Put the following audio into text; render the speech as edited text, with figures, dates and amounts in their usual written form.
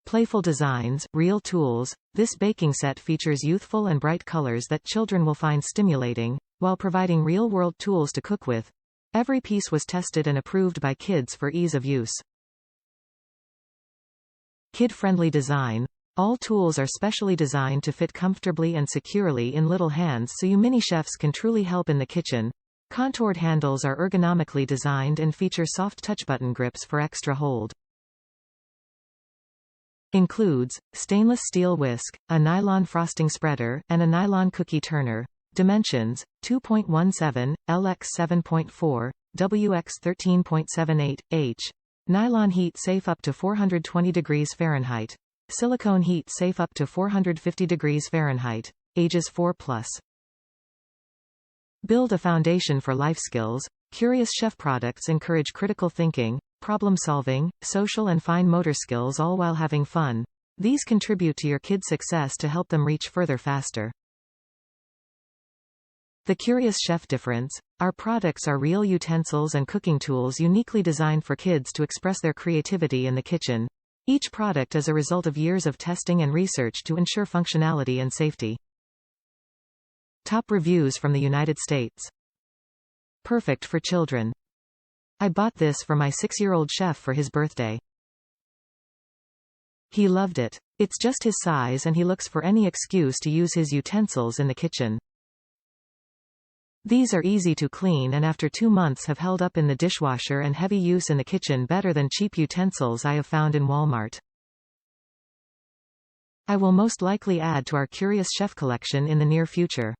Playful Designs, Real Tools. This baking set features youthful and bright colors that children will find stimulating, while providing real-world tools to cook with. Every piece was tested and approved by kids for ease of use. Kid-friendly design. All tools are specially designed to fit comfortably and securely in little hands so you mini chefs can truly help in the kitchen. Contoured handles are ergonomically designed and feature soft touch button grips for extra hold. Includes stainless steel whisk, a nylon frosting spreader, and a nylon cookie turner. Dimensions: 2.17, LX 7.4, WX 13.78, H. Nylon heat safe up to 420 degrees Fahrenheit. Silicone heat safe up to 450 degrees Fahrenheit. Ages 4+. Build a foundation for life skills. Curious Chef products encourage critical thinking, problem-solving, social and fine motor skills, all while having fun. These contribute to your kids' success to help them reach further faster. The Curious Chef difference. Our products are real utensils and cooking tools uniquely designed for kids to express their creativity in the kitchen. Each product is a result of years of testing and research to ensure functionality and safety. Top reviews from the United States. Perfect for children. I bought this for my 6-year-old chef for his birthday. He loved it. It's just his size and he looks for any excuse to use his utensils in the kitchen. These are easy to clean and after 2 months have held up in the dishwasher and heavy use in the kitchen better than cheap utensils I have found in Walmart. I will most likely add to our Curious Chef collection in the near future.